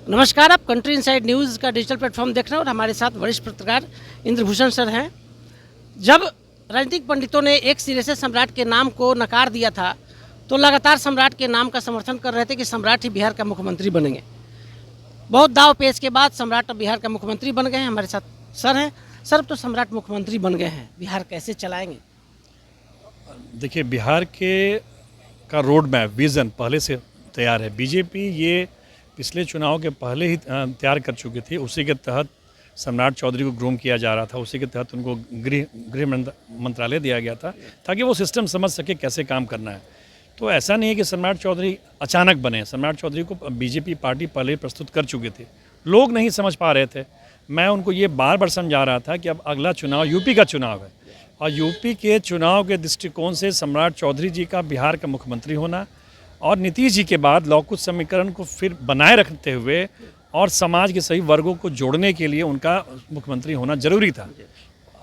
नमस्कार, आप country inside news का डिजिटल प्लेटफॉर्म देख रहे हैं और हमारे साथ वरिष्ठ पत्रकार इंद्रभूषण सर हैं। जब राजनीतिक पंडितों ने एक सिरे से सम्राट के नाम को नकार दिया था तो लगातार सम्राट के नाम का समर्थन कर रहे थे कि सम्राट ही बिहार का मुख्यमंत्री बनेंगे। बहुत दाव पेच के बाद सम्राट अब बिहार का मुख्यमंत्री बन गए हैं। हमारे साथ सर हैं। सर, अब तो सम्राट मुख्यमंत्री बन गए हैं, बिहार कैसे चलाएंगे? देखिए, बिहार के का रोड मैप विज़न पहले से तैयार है। बीजेपी ये पिछले चुनाव के पहले ही तैयार कर चुकी थी। उसी के तहत सम्राट चौधरी को ग्रूम किया जा रहा था। उसी के तहत उनको गृह मंत्रालय दिया गया था ताकि वो सिस्टम समझ सके कैसे काम करना है। तो ऐसा नहीं है कि सम्राट चौधरी अचानक बने। सम्राट चौधरी को बीजेपी पार्टी पहले ही प्रस्तुत कर चुकी थी, लोग नहीं समझ पा रहे थे। मैं उनको ये बार बार समझा रहा था कि अब अगला चुनाव यूपी का चुनाव है और यूपी के चुनाव के दृष्टिकोण से सम्राट चौधरी जी का बिहार का मुख्यमंत्री होना और नीतीश जी के बाद लौकुश समीकरण को फिर बनाए रखते हुए और समाज के सभी वर्गों को जोड़ने के लिए उनका मुख्यमंत्री होना जरूरी था।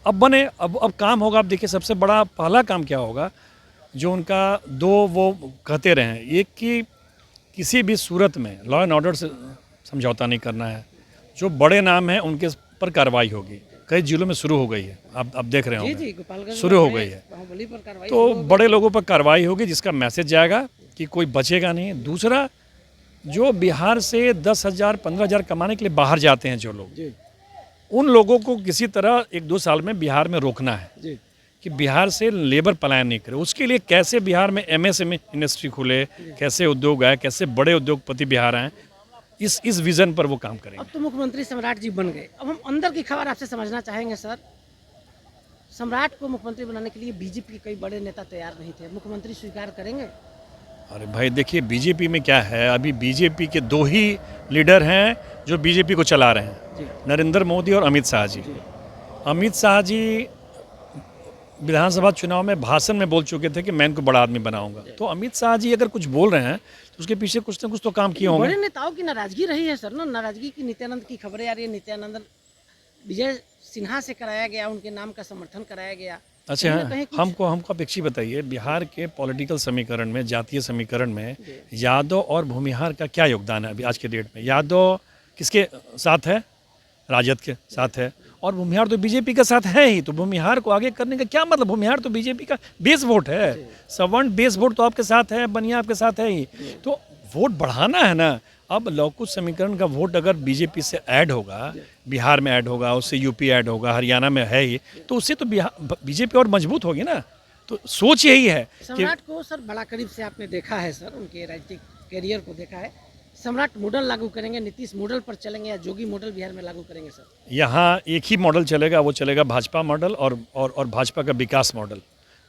अब बने, अब काम होगा। अब देखिए, सबसे बड़ा पहला काम क्या होगा जो उनका दो वो कहते रहे हैं, एक कि किसी भी सूरत में लॉ एंड ऑर्डर से समझौता नहीं करना है। जो बड़े नाम हैं उनके पर कार्रवाई होगी। कई जिलों में शुरू हो गई है, आप देख रहे होंगे, शुरू हो गई है। तो बड़े लोगों पर कार्रवाई होगी जिसका मैसेज जाएगा कि कोई बचेगा नहीं। दूसरा, जो बिहार से 10,000 15,000 कमाने के लिए बाहर जाते हैं जो लोग, उन लोगों को किसी तरह 1-2 साल में बिहार में रोकना है कि बिहार से लेबर पलायन नहीं करे। उसके लिए कैसे बिहार में एमएसएमई इंडस्ट्री खुले, कैसे उद्योग आए, कैसे बड़े उद्योगपति बिहार आए, इस विजन पर वो काम करेंगे। अब तो मुख्यमंत्री सम्राट जी बन गए। अब हम अंदर की खबर आपसे समझना चाहेंगे सर। सम्राट को मुख्यमंत्री बनाने के लिए बीजेपी के कई बड़े नेता तैयार नहीं थे, मुख्यमंत्री स्वीकार करेंगे? अरे भाई, देखिए, बीजेपी में क्या है, अभी बीजेपी के 2 ही लीडर हैं जो बीजेपी को चला रहे हैं, नरेंद्र मोदी और अमित शाह जी। अमित शाह जी विधानसभा चुनाव में भाषण में बोल चुके थे कि मैं इनको बड़ा आदमी बनाऊंगा। तो अमित शाह जी अगर कुछ बोल रहे हैं तो उसके पीछे कुछ ना कुछ तो काम किए होंगे। बड़े नेताओं की नाराजगी रही है सर ना, नाराजगी की नित्यानंद की खबरें आ रही है। नित्यानंद विजय सिन्हा से कराया गया, उनके नाम का समर्थन कराया गया। अच्छा, हमको आप एक चीज़ बताइए, बिहार के पॉलिटिकल समीकरण में, जातीय समीकरण में यादव और भूमिहार का क्या योगदान है अभी आज के डेट में? यादव किसके साथ है? राजद के साथ है और भूमिहार तो बीजेपी के साथ है ही। तो भूमिहार को आगे करने का क्या मतलब? भूमिहार तो बीजेपी का बेस वोट है, सवर्ण बेस वोट तो आपके साथ है, बनिया आपके साथ है ही। तो वोट बढ़ाना है ना। अब लौकुश समीकरण का वोट अगर बीजेपी से ऐड होगा, बिहार में ऐड होगा, उससे यूपी ऐड होगा, हरियाणा में है ही, तो उससे तो बीजेपी और मजबूत होगी ना। तो सोच यही है। सम्राट को सर बड़ा करीब से आपने देखा है सर, उनके राजनीतिक कैरियर को देखा है। सम्राट मॉडल लागू करेंगे, नीतीश मॉडल पर चलेंगे या जोगी मॉडल बिहार में लागू करेंगे सर? यहाँ एक ही मॉडल चलेगा, वो चलेगा भाजपा मॉडल और भाजपा का विकास मॉडल।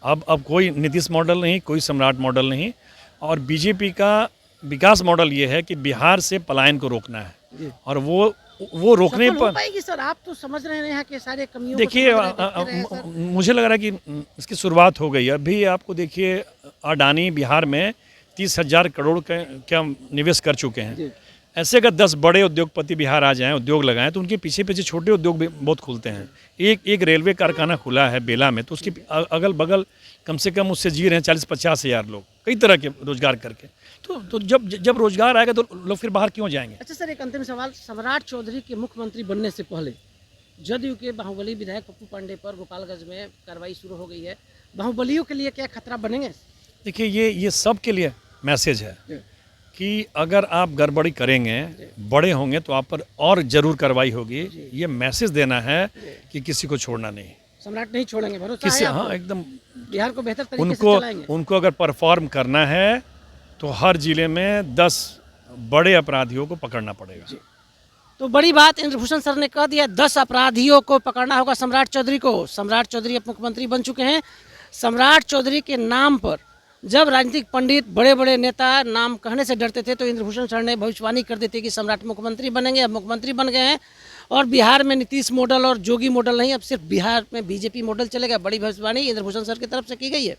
अब कोई नीतीश मॉडल नहीं, कोई सम्राट मॉडल नहीं। और बीजेपी का विकास मॉडल ये है कि बिहार से पलायन को रोकना है और वो रोकने पर पाएगी सर। आप तो समझ रहे हैं यहाँ के सारे कमियों। देखिए, मुझे लग रहा है कि इसकी शुरुआत हो गई है। अभी आपको देखिए, अडानी बिहार में 30,000 करोड़ का निवेश कर चुके हैं। ऐसे अगर 10 बड़े उद्योगपति बिहार आ जाएं, उद्योग लगाएं, तो उनके पीछे पीछे छोटे उद्योग भी बहुत खुलते हैं। एक रेलवे कारखाना खुला है बेला में, तो उसके अगल बगल कम से कम उससे जी रहे हैं 40-50 हज़ार लोग, कई तरह के रोजगार करके। तो जब रोजगार आएगा तो लोग फिर बाहर क्यों जाएंगे? अच्छा सर, एक अंतिम सवाल। सम्राट चौधरी के मुख्यमंत्री बनने से पहले जदयू के बाहुबली विधायक पप्पू पांडे पर गोपालगंज में कार्रवाई शुरू हो गई है। बाहुबलियों के लिए क्या खतरा बनेंगे? देखिए, ये सब के लिए मैसेज है कि अगर आप गड़बड़ी करेंगे, बड़े होंगे, तो आप पर और जरूर कार्रवाई होगी। ये मैसेज देना है कि किसी को छोड़ना नहीं। सम्राट नहीं छोड़ेंगे, भरोसा किसी, है आपको? हाँ, एकदम। बिहार को बेहतर तरीके से चलाएंगे। उनको अगर परफॉर्म करना है तो हर जिले में 10 बड़े अपराधियों को पकड़ना पड़ेगा। तो बड़ी बात इंद्रभूषण सर ने कह दिया, 10 अपराधियों को पकड़ना होगा सम्राट चौधरी को। सम्राट चौधरी अब मुख्यमंत्री बन चुके हैं। सम्राट चौधरी के नाम पर जब राजनीतिक पंडित, बड़े बड़े नेता नाम कहने से डरते थे तो इंद्रभूषण सर ने भविष्यवाणी कर दी थी कि सम्राट मुख्यमंत्री बनेंगे। अब मुख्यमंत्री बन गए हैं और बिहार में नीतीश मॉडल और जोगी मॉडल नहीं, अब सिर्फ बिहार में बीजेपी मॉडल चलेगा। बड़ी भविष्यवाणी इंद्रभूषण सर की तरफ से की गई है।